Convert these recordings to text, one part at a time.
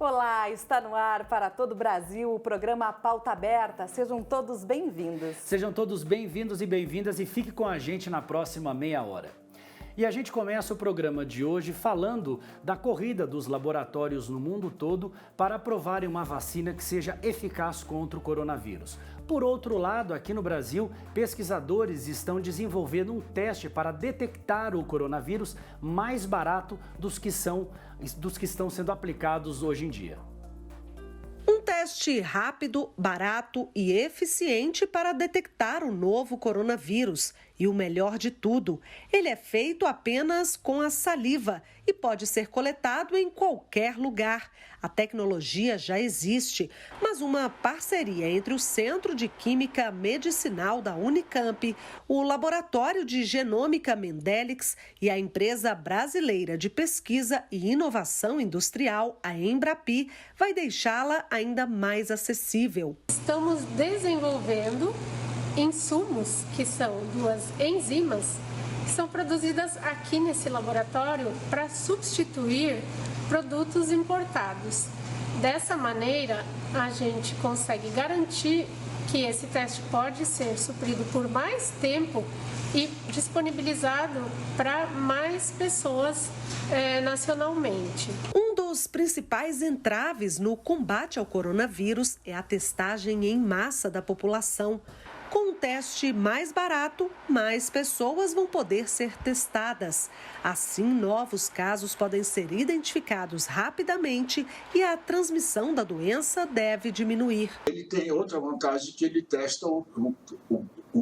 Olá, está no ar para todo o Brasil o programa Pauta Aberta. Sejam todos bem-vindos. Sejam todos bem-vindos e bem-vindas e fique com a gente na próxima meia hora. E a gente começa o programa de hoje falando da corrida dos laboratórios no mundo todo para aprovarem uma vacina que seja eficaz contra o coronavírus. Por outro lado, aqui no Brasil, pesquisadores estão desenvolvendo um teste para detectar o coronavírus mais barato dos que estão sendo aplicados hoje em dia. Um teste rápido, barato e eficiente para detectar o novo coronavírus. E o melhor de tudo, ele é feito apenas com a saliva e pode ser coletado em qualquer lugar. A tecnologia já existe, mas uma parceria entre o Centro de Química Medicinal da Unicamp, o Laboratório de Genômica Mendélix e a empresa brasileira de pesquisa e inovação industrial, a Embrapi, vai deixá-la ainda mais acessível. Estamos desenvolvendo insumos, que são duas enzimas, que são produzidas aqui nesse laboratório para substituir produtos importados. Dessa maneira, a gente consegue garantir que esse teste pode ser suprido por mais tempo e disponibilizado para mais pessoas nacionalmente. Um dos principais entraves no combate ao coronavírus é a testagem em massa da população. Com um teste mais barato, mais pessoas vão poder ser testadas. Assim, novos casos podem ser identificados rapidamente e a transmissão da doença deve diminuir. Ele tem outra vantagem, que ele testa o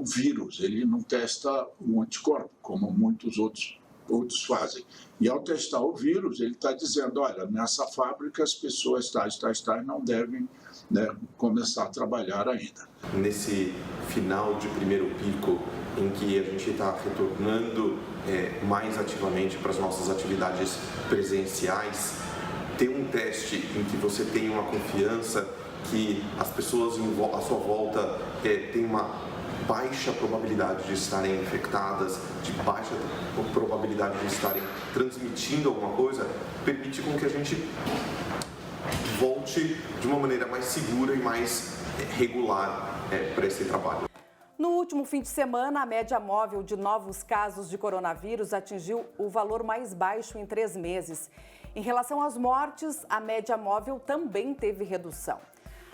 vírus, ele não testa o anticorpo, como muitos outros fazem. E ao testar o vírus, ele está dizendo, olha, nessa fábrica as pessoas tais não devem começar a trabalhar ainda. Nesse final de primeiro pico, em que a gente está retornando mais ativamente para as nossas atividades presenciais, ter um teste em que você tem uma confiança que as pessoas à sua volta têm uma baixa probabilidade de estarem infectadas, de baixa probabilidade de estarem transmitindo alguma coisa, permite com que a gente volte de uma maneira mais segura e mais regular para esse trabalho. No último fim de semana, a média móvel de novos casos de coronavírus atingiu o valor mais baixo em 3 meses. Em relação às mortes, a média móvel também teve redução.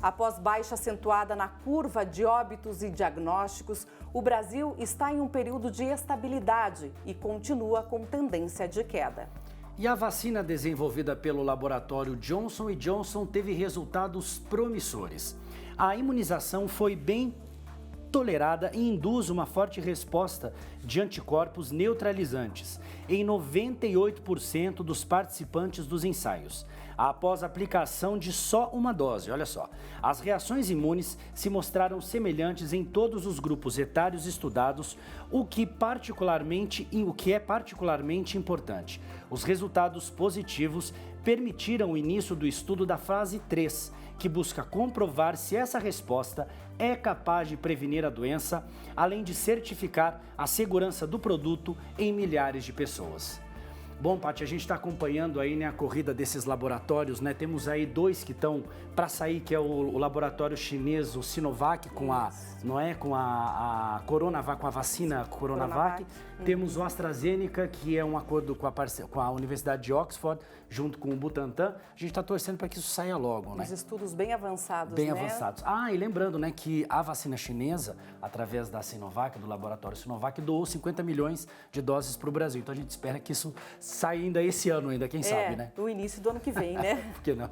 Após baixa acentuada na curva de óbitos e diagnósticos, o Brasil está em um período de estabilidade e continua com tendência de queda. E a vacina desenvolvida pelo laboratório Johnson & Johnson teve resultados promissores. A imunização foi bem tolerada e induz uma forte resposta de anticorpos neutralizantes em 98% dos participantes dos ensaios. Após a aplicação de só uma dose, olha só, as reações imunes se mostraram semelhantes em todos os grupos etários estudados, o que é particularmente importante. Os resultados positivos permitiram o início do estudo da fase 3, que busca comprovar se essa resposta é capaz de prevenir a doença, além de certificar a segurança do produto em milhares de pessoas. Bom, Paty, a gente está acompanhando aí, né, a corrida desses laboratórios, né? Temos aí 2 que estão para sair, que é o laboratório chinês, o Sinovac, com a Coronavac, com a vacina Coronavac. Temos o AstraZeneca, que é um acordo com a Universidade de Oxford, junto com o Butantan. A gente está torcendo para que isso saia logo, né? Os estudos bem avançados, bem avançados. E lembrando, né, que a vacina chinesa, através da Sinovac, do laboratório Sinovac, doou 50 milhões de doses para o Brasil. Então a gente espera que isso saia ainda esse ano, quem sabe, né? No início do ano que vem, né? Por que não?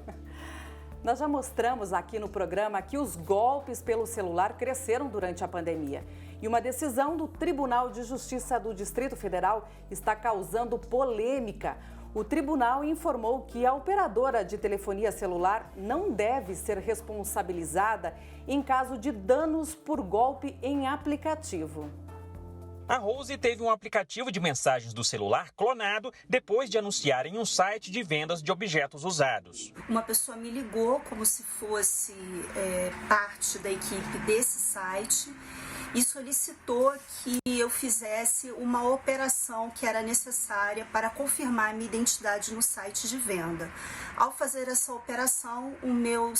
Nós já mostramos aqui no programa que os golpes pelo celular cresceram durante a pandemia. E uma decisão do Tribunal de Justiça do Distrito Federal está causando polêmica. O tribunal informou que a operadora de telefonia celular não deve ser responsabilizada em caso de danos por golpe em aplicativo. A Rose teve um aplicativo de mensagens do celular clonado depois de anunciar em um site de vendas de objetos usados. Uma pessoa me ligou como se fosse parte da equipe desse site e solicitou que eu fizesse uma operação que era necessária para confirmar a minha identidade no site de venda. Ao fazer essa operação, o meu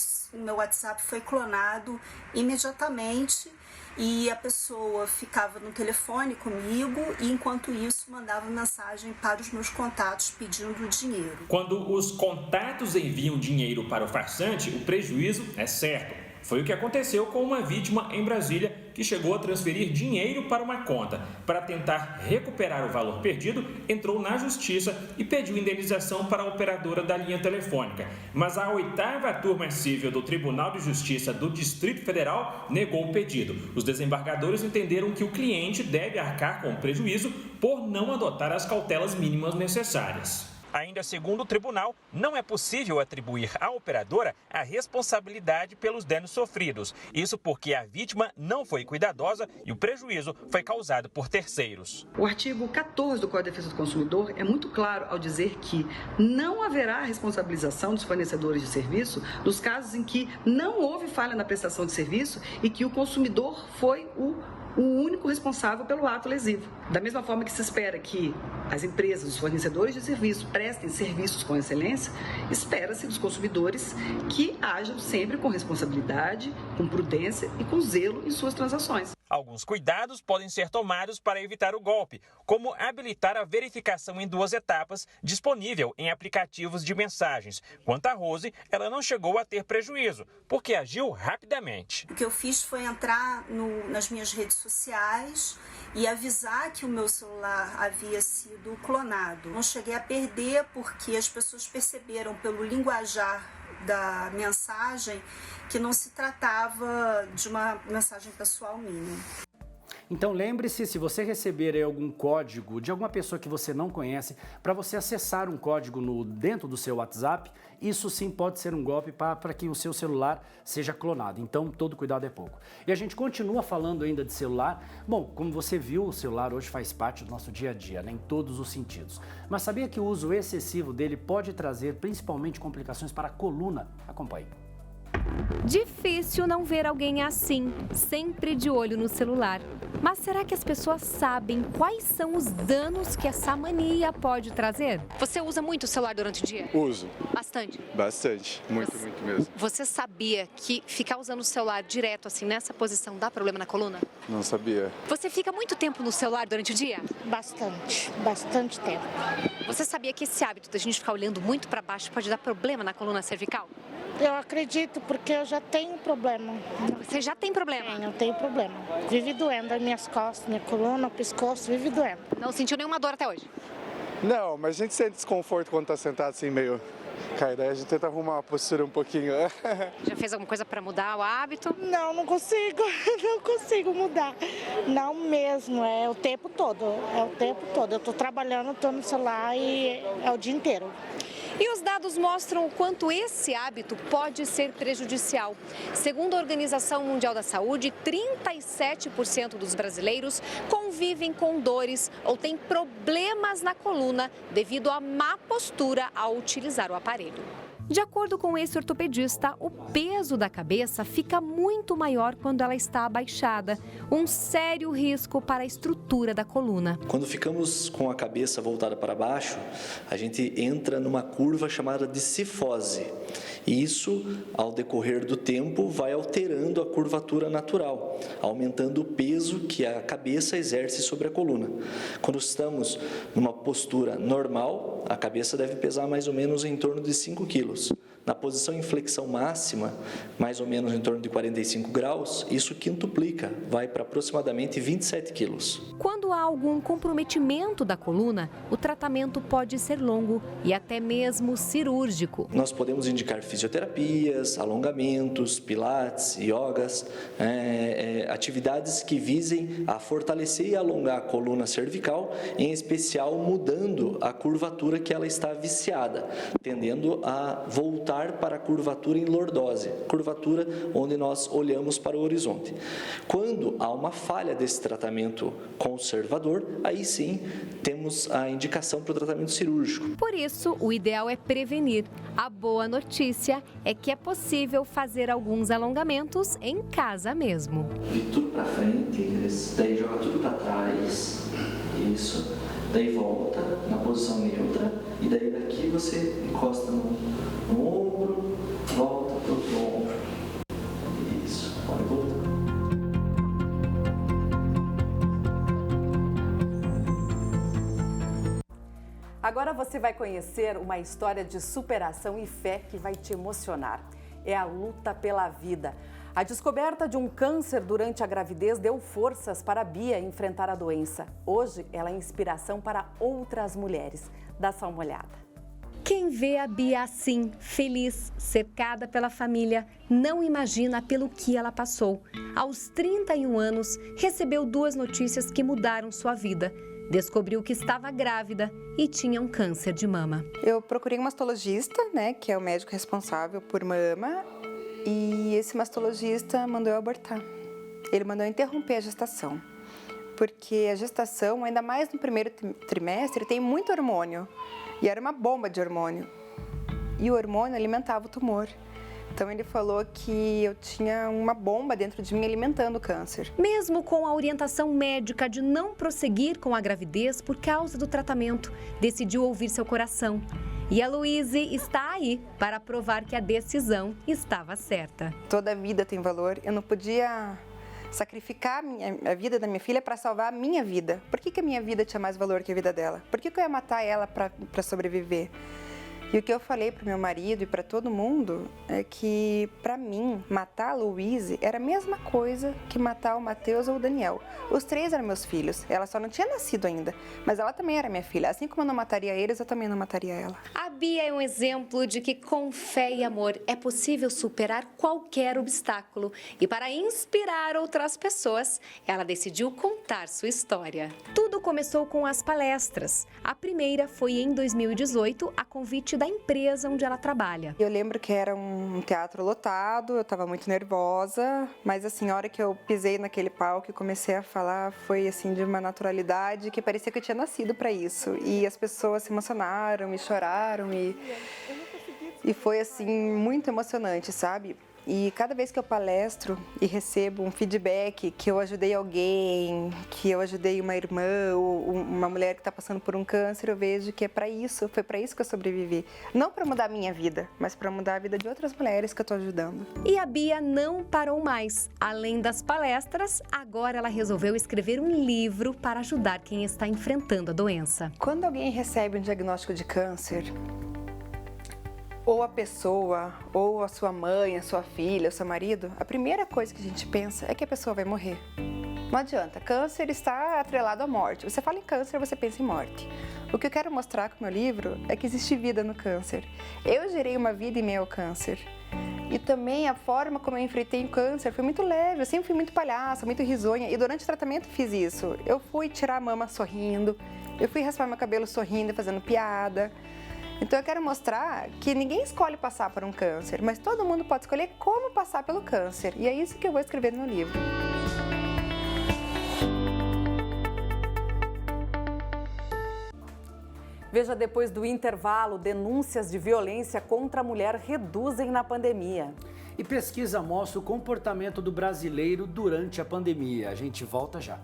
WhatsApp foi clonado imediatamente e a pessoa ficava no telefone comigo e, enquanto isso, mandava mensagem para os meus contatos pedindo dinheiro. Quando os contatos enviam dinheiro para o farsante, o prejuízo é certo. Foi o que aconteceu com uma vítima em Brasília que chegou a transferir dinheiro para uma conta. Para tentar recuperar o valor perdido, entrou na justiça e pediu indenização para a operadora da linha telefônica. Mas a 8ª Turma Civil do Tribunal de Justiça do Distrito Federal negou o pedido. Os desembargadores entenderam que o cliente deve arcar com o prejuízo por não adotar as cautelas mínimas necessárias. Ainda segundo o tribunal, não é possível atribuir à operadora a responsabilidade pelos danos sofridos. Isso porque a vítima não foi cuidadosa e o prejuízo foi causado por terceiros. O artigo 14 do Código de Defesa do Consumidor é muito claro ao dizer que não haverá responsabilização dos fornecedores de serviço nos casos em que não houve falha na prestação de serviço e que o consumidor foi o único responsável pelo ato lesivo. Da mesma forma que se espera que as empresas, os fornecedores de serviço prestem serviços com excelência, espera-se dos consumidores que ajam sempre com responsabilidade, com prudência e com zelo em suas transações. Alguns cuidados podem ser tomados para evitar o golpe, como habilitar a verificação em 2 etapas disponível em aplicativos de mensagens. Quanto a Rose, ela não chegou a ter prejuízo, porque agiu rapidamente. O que eu fiz foi entrar nas minhas redes sociais e avisar que o meu celular havia sido clonado. Não cheguei a perder porque as pessoas perceberam pelo linguajar da mensagem que não se tratava de uma mensagem pessoal minha. Então lembre-se, se você receber algum código de alguma pessoa que você não conhece, para você acessar um código dentro do seu WhatsApp, isso sim pode ser um golpe para que o seu celular seja clonado. Então todo cuidado é pouco. E a gente continua falando ainda de celular. Bom, como você viu, o celular hoje faz parte do nosso dia a dia, né, em todos os sentidos. Mas sabia que o uso excessivo dele pode trazer principalmente complicações para a coluna? Acompanhe. Difícil não ver alguém assim, sempre de olho no celular. Mas será que as pessoas sabem quais são os danos que essa mania pode trazer? Você usa muito o celular durante o dia? Uso. Bastante? Bastante. Muito mesmo. Você sabia que ficar usando o celular direto, assim, nessa posição, dá problema na coluna? Não sabia. Você fica muito tempo no celular durante o dia? Bastante tempo. Você sabia que esse hábito da gente ficar olhando muito para baixo pode dar problema na coluna cervical? Eu acredito, porque eu já tenho problema. Você já tem problema? Eu tenho problema. Vive doendo as minhas costas, minha coluna, o pescoço, vive doendo. Não sentiu nenhuma dor até hoje? Não, mas a gente sente desconforto quando tá sentado assim meio caído. Aí a gente tenta arrumar a postura um pouquinho. Já fez alguma coisa para mudar o hábito? Não consigo. Não consigo mudar. Não mesmo, é o tempo todo. Eu tô trabalhando, tô no celular e é o dia inteiro. E os dados mostram o quanto esse hábito pode ser prejudicial. Segundo a Organização Mundial da Saúde, 37% dos brasileiros convivem com dores ou têm problemas na coluna devido à má postura ao utilizar o aparelho. De acordo com esse ortopedista, o peso da cabeça fica muito maior quando ela está abaixada, um sério risco para a estrutura da coluna. Quando ficamos com a cabeça voltada para baixo, a gente entra numa curva chamada de cifose. E isso, ao decorrer do tempo, vai alterando a curvatura natural, aumentando o peso que a cabeça exerce sobre a coluna. Quando estamos numa postura normal, a cabeça deve pesar mais ou menos em torno de 5 quilos. Na posição em flexão máxima, mais ou menos em torno de 45 graus, isso quintuplica, vai para aproximadamente 27 quilos. Quando há algum comprometimento da coluna, o tratamento pode ser longo e até mesmo cirúrgico. Nós podemos indicar fisioterapias, alongamentos, pilates, yogas, atividades que visem a fortalecer e alongar a coluna cervical, em especial mudando a curvatura que ela está viciada, tendendo a voltar para a curvatura em lordose, curvatura onde nós olhamos para o horizonte. Quando há uma falha desse tratamento conservador, aí sim temos a indicação para o tratamento cirúrgico. Por isso, o ideal é prevenir. A boa notícia é que é possível fazer alguns alongamentos em casa mesmo. De tudo para frente, daí joga tudo para trás, isso. Daí volta na posição neutra e daí daqui você encosta no ombro, volta para o outro ombro. Isso, pode voltar. Agora você vai conhecer uma história de superação e fé que vai te emocionar. É a luta pela vida. A descoberta de um câncer durante a gravidez deu forças para a Bia enfrentar a doença. Hoje, ela é inspiração para outras mulheres. Dá só uma olhada. Quem vê a Bia assim, feliz, cercada pela família, não imagina pelo que ela passou. Aos 31 anos, recebeu 2 notícias que mudaram sua vida. Descobriu que estava grávida e tinha um câncer de mama. Eu procurei um mastologista, que é o médico responsável por mama, e esse mastologista mandou eu abortar. Ele mandou eu interromper a gestação, porque a gestação, ainda mais no primeiro trimestre, tem muito hormônio, e era uma bomba de hormônio, e o hormônio alimentava o tumor. Então ele falou que eu tinha uma bomba dentro de mim alimentando o câncer. Mesmo com a orientação médica de não prosseguir com a gravidez por causa do tratamento, decidiu ouvir seu coração. E a Luíse está aí para provar que a decisão estava certa. Toda vida tem valor. Eu não podia sacrificar a vida da minha filha para salvar a minha vida. Por que a minha vida tinha mais valor que a vida dela? Por que eu ia matar ela para sobreviver? E o que eu falei para o meu marido e para todo mundo é que, para mim, matar a Luíse era a mesma coisa que matar o Matheus ou o Daniel. Os 3 eram meus filhos, ela só não tinha nascido ainda, mas ela também era minha filha. Assim como eu não mataria eles, eu também não mataria ela. A Bia é um exemplo de que, com fé e amor, é possível superar qualquer obstáculo. E para inspirar outras pessoas, ela decidiu contar sua história. Tudo começou com as palestras. A primeira foi em 2018, a convite da empresa onde ela trabalha. Eu lembro que era um teatro lotado, eu estava muito nervosa, mas assim, a hora que eu pisei naquele palco e comecei a falar, foi assim de uma naturalidade que parecia que eu tinha nascido para isso. E as pessoas se emocionaram e choraram e foi assim muito emocionante, sabe? E cada vez que eu palestro e recebo um feedback que eu ajudei alguém, que eu ajudei uma irmã ou uma mulher que está passando por um câncer, eu vejo que é para isso, foi para isso que eu sobrevivi. Não para mudar a minha vida, mas para mudar a vida de outras mulheres que eu estou ajudando. E a Bia não parou mais. Além das palestras, agora ela resolveu escrever um livro para ajudar quem está enfrentando a doença. Quando alguém recebe um diagnóstico de câncer, ou a pessoa, ou a sua mãe, a sua filha, o seu marido, a primeira coisa que a gente pensa é que a pessoa vai morrer. Não adianta, câncer está atrelado à morte. Você fala em câncer, você pensa em morte. O que eu quero mostrar com o meu livro é que existe vida no câncer. Eu gerei uma vida em meio ao câncer. E também a forma como eu enfrentei o câncer foi muito leve, eu sempre fui muito palhaça, muito risonha. E durante o tratamento fiz isso. Eu fui tirar a mama sorrindo, eu fui raspar meu cabelo sorrindo e fazendo piada. Então eu quero mostrar que ninguém escolhe passar por um câncer, mas todo mundo pode escolher como passar pelo câncer. E é isso que eu vou escrever no livro. Veja depois do intervalo, denúncias de violência contra a mulher reduzem na pandemia. E pesquisa mostra o comportamento do brasileiro durante a pandemia. A gente volta já.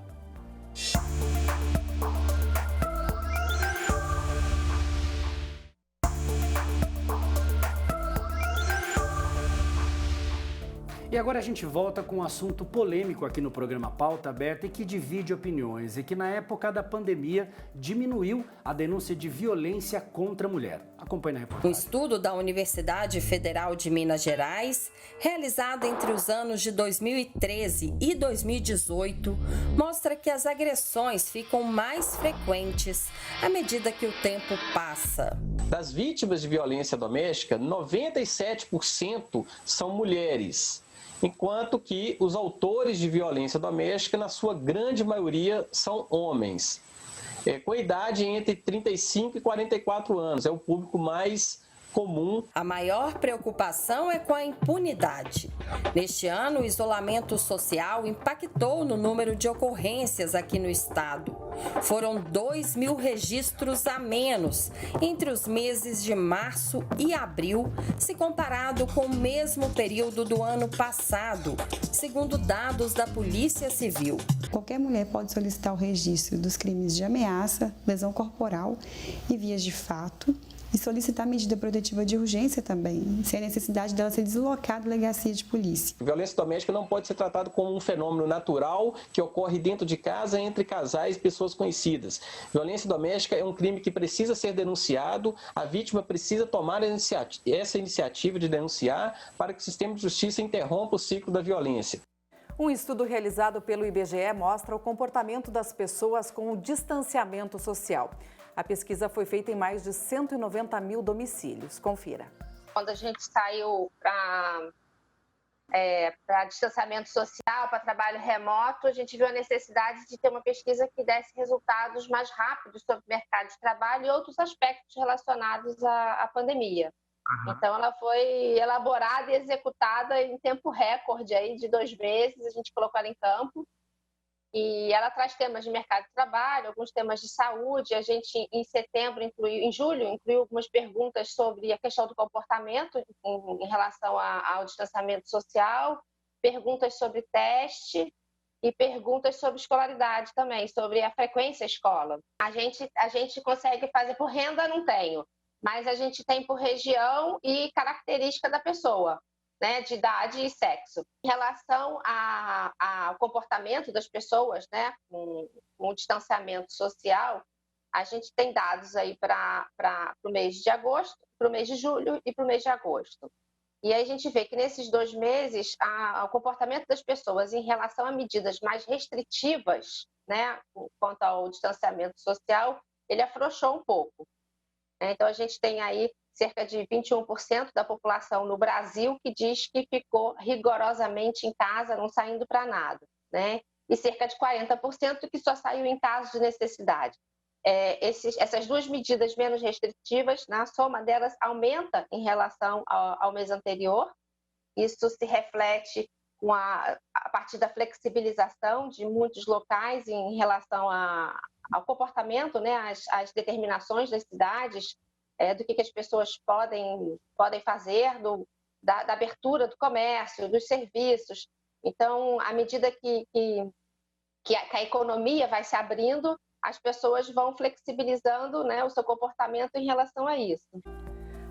E agora a gente volta com um assunto polêmico aqui no programa Pauta Aberta e que divide opiniões e que na época da pandemia diminuiu a denúncia de violência contra a mulher. Acompanhe na reportagem. Um estudo da Universidade Federal de Minas Gerais, realizado entre os anos de 2013 e 2018, mostra que as agressões ficam mais frequentes à medida que o tempo passa. Das vítimas de violência doméstica, 97% são mulheres, enquanto que os autores de violência doméstica, na sua grande maioria, são homens. Com idade entre 35 e 44 anos, é o público mais comum. A maior preocupação é com a impunidade. Neste ano, o isolamento social impactou no número de ocorrências aqui no estado. Foram 2.000 registros a menos entre os meses de março e abril, se comparado com o mesmo período do ano passado, segundo dados da Polícia Civil. Qualquer mulher pode solicitar o registro dos crimes de ameaça, lesão corporal e vias de fato, e solicitar medida protetiva de urgência também, sem a necessidade dela ser deslocada à delegacia de polícia. Violência doméstica não pode ser tratado como um fenômeno natural que ocorre dentro de casa entre casais e pessoas conhecidas. Violência doméstica é um crime que precisa ser denunciado, a vítima precisa tomar essa iniciativa de denunciar para que o sistema de justiça interrompa o ciclo da violência. Um estudo realizado pelo IBGE mostra o comportamento das pessoas com o distanciamento social. A pesquisa foi feita em mais de 190 mil domicílios. Confira. Quando a gente saiu para distanciamento social, para trabalho remoto, a gente viu a necessidade de ter uma pesquisa que desse resultados mais rápidos sobre o mercado de trabalho e outros aspectos relacionados à pandemia. Então, ela foi elaborada e executada em tempo recorde aí de 2 meses, a gente colocou ela em campo. E ela traz temas de mercado de trabalho, alguns temas de saúde. A gente, em julho, incluiu algumas perguntas sobre a questão do comportamento em relação ao distanciamento social, perguntas sobre teste e perguntas sobre escolaridade também, sobre a frequência à escola. A gente consegue fazer por renda, não tenho, mas a gente tem por região e característica da pessoa, né, de idade e sexo. Em relação ao comportamento das pessoas, né, com o distanciamento social, a gente tem dados aí para o mês de agosto, para o mês de julho e para o mês de agosto. E aí a gente vê que nesses 2 meses, o comportamento das pessoas em relação a medidas mais restritivas, né, quanto ao distanciamento social, ele afrouxou um pouco. Então, a gente tem aí cerca de 21% da população no Brasil que diz que ficou rigorosamente em casa, não saindo para nada, né? E cerca de 40% que só saiu em caso de necessidade. Essas 2 medidas menos restritivas, na soma delas, aumenta em relação ao mês anterior. Isso se reflete a partir da flexibilização de muitos locais em relação ao comportamento, né? As determinações das cidades, do que as pessoas podem fazer, da abertura do comércio, dos serviços. Então, à medida que a economia vai se abrindo, as pessoas vão flexibilizando, né, o seu comportamento em relação a isso.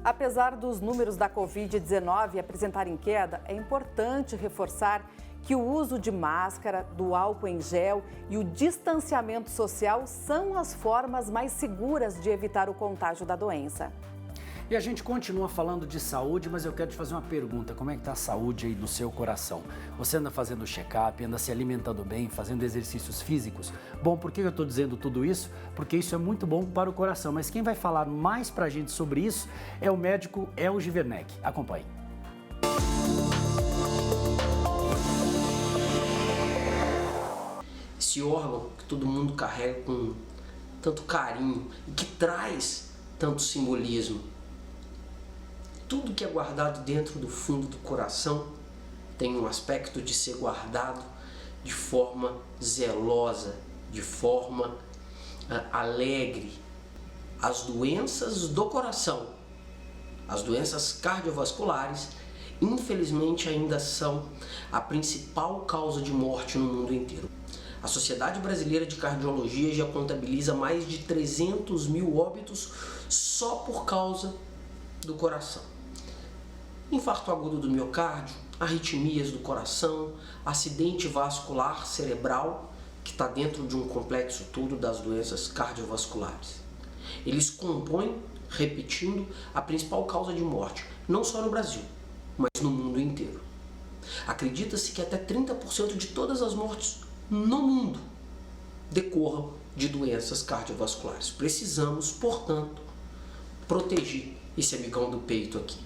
Apesar dos números da Covid-19 apresentarem queda, é importante reforçar que o uso de máscara, do álcool em gel e o distanciamento social são as formas mais seguras de evitar o contágio da doença. E a gente continua falando de saúde, mas eu quero te fazer uma pergunta. Como é que está a saúde aí do seu coração? Você anda fazendo check-up, anda se alimentando bem, fazendo exercícios físicos? Bom, por que eu estou dizendo tudo isso? Porque isso é muito bom para o coração. Mas quem vai falar mais para a gente sobre isso é o médico Elgi Werneck. Acompanhe. Esse órgão que todo mundo carrega com tanto carinho e que traz tanto simbolismo. Tudo que é guardado dentro do fundo do coração tem um aspecto de ser guardado de forma zelosa, de forma alegre. As doenças do coração, as doenças cardiovasculares, infelizmente ainda são a principal causa de morte no mundo inteiro. A Sociedade Brasileira de Cardiologia já contabiliza mais de 300 mil óbitos só por causa do coração. Infarto agudo do miocárdio, arritmias do coração, acidente vascular cerebral, que está dentro de um complexo todo das doenças cardiovasculares. Eles compõem, repetindo, a principal causa de morte, não só no Brasil, mas no mundo inteiro. Acredita-se que até 30% de todas as mortes no mundo decorram de doenças cardiovasculares. Precisamos, portanto, proteger esse amigão do peito aqui.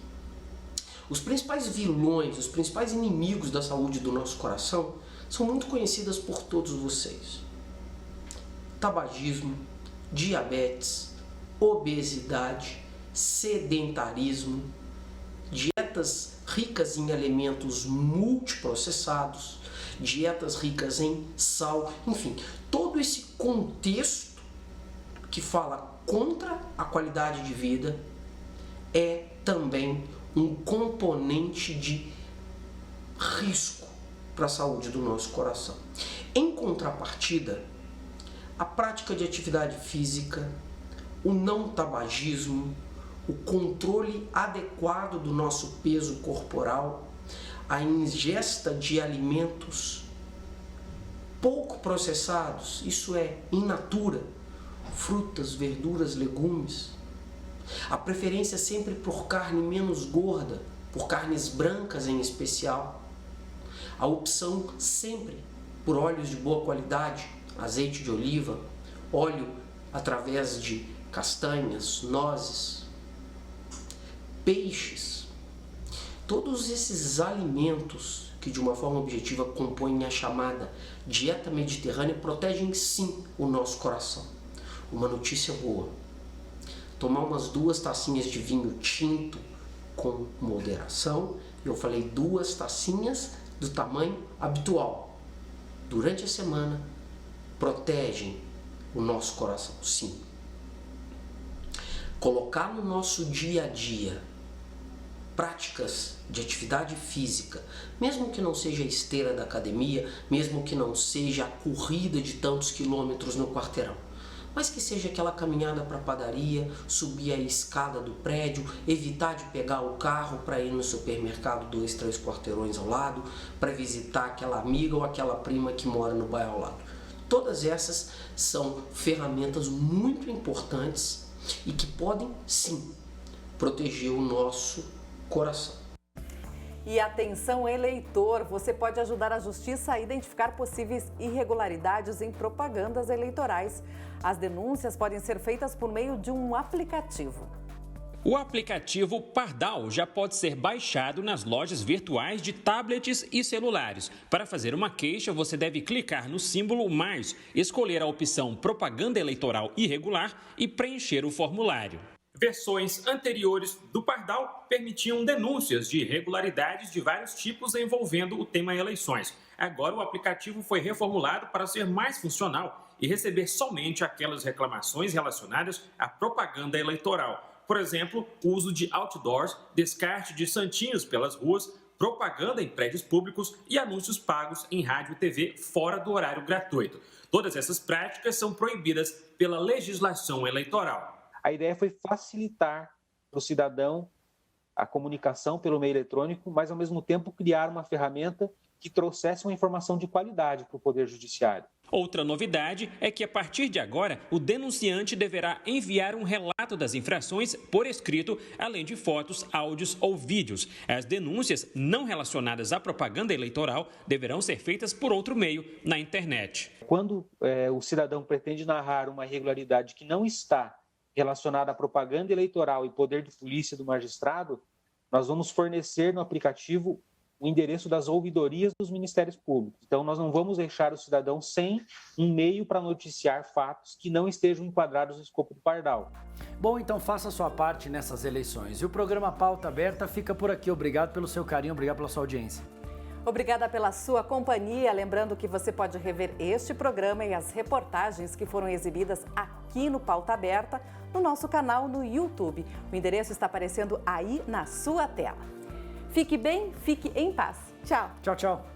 Os principais vilões, os principais inimigos da saúde do nosso coração são muito conhecidas por todos vocês. Tabagismo, diabetes, obesidade sedentarismo, dietas ricas em alimentos multiprocessados, dietas ricas em sal, enfim, todo esse contexto que fala contra a qualidade de vida é também um componente de risco para a saúde do nosso coração. Em contrapartida, a prática de atividade física, o não tabagismo, o controle adequado do nosso peso corporal, a ingesta de alimentos pouco processados, isso é, in natura, frutas, verduras, legumes, a preferência sempre por carne menos gorda, por carnes brancas em especial, a opção sempre por óleos de boa qualidade, azeite de oliva, óleo através de castanhas, nozes, peixes, todos esses alimentos que de uma forma objetiva compõem a chamada dieta mediterrânea protegem sim o nosso coração. Uma notícia boa: tomar umas 2 tacinhas de vinho tinto com moderação, eu falei 2 tacinhas do tamanho habitual, durante a semana, protegem o nosso coração, sim. Colocar no nosso dia a dia práticas de atividade física, mesmo que não seja a esteira da academia, mesmo que não seja a corrida de tantos quilômetros no quarteirão, mas que seja aquela caminhada para a padaria, subir a escada do prédio, evitar de pegar o carro para ir no supermercado 2, 3 quarteirões ao lado, para visitar aquela amiga ou aquela prima que mora no bairro ao lado. Todas essas são ferramentas muito importantes e que podem, sim, proteger o nosso coração. E atenção, eleitor, você pode ajudar a Justiça a identificar possíveis irregularidades em propagandas eleitorais. As denúncias podem ser feitas por meio de um aplicativo. O aplicativo Pardal já pode ser baixado nas lojas virtuais de tablets e celulares. Para fazer uma queixa, você deve clicar no símbolo mais, escolher a opção Propaganda Eleitoral Irregular e preencher o formulário. Versões anteriores do Pardal permitiam denúncias de irregularidades de vários tipos envolvendo o tema eleições. Agora o aplicativo foi reformulado para ser mais funcional e receber somente aquelas reclamações relacionadas à propaganda eleitoral. Por exemplo, o uso de outdoors, descarte de santinhos pelas ruas, propaganda em prédios públicos e anúncios pagos em rádio e TV fora do horário gratuito. Todas essas práticas são proibidas pela legislação eleitoral. A ideia foi facilitar para o cidadão a comunicação pelo meio eletrônico, mas ao mesmo tempo criar uma ferramenta que trouxesse uma informação de qualidade para o Poder Judiciário. Outra novidade é que, a partir de agora, o denunciante deverá enviar um relato das infrações por escrito, além de fotos, áudios ou vídeos. As denúncias não relacionadas à propaganda eleitoral deverão ser feitas por outro meio, na internet. Quando o cidadão pretende narrar uma irregularidade que não está relacionada à propaganda eleitoral e poder de polícia do magistrado, nós vamos fornecer no aplicativo o endereço das ouvidorias dos Ministérios Públicos. Então, nós não vamos deixar o cidadão sem um meio para noticiar fatos que não estejam enquadrados no escopo do Pardal. Bom, então faça a sua parte nessas eleições. E o programa Pauta Aberta fica por aqui. Obrigado pelo seu carinho, obrigado pela sua audiência. Obrigada pela sua companhia. Lembrando que você pode rever este programa e as reportagens que foram exibidas aqui no Pauta Aberta no nosso canal no YouTube. O endereço está aparecendo aí na sua tela. Fique bem, fique em paz. Tchau. Tchau, tchau.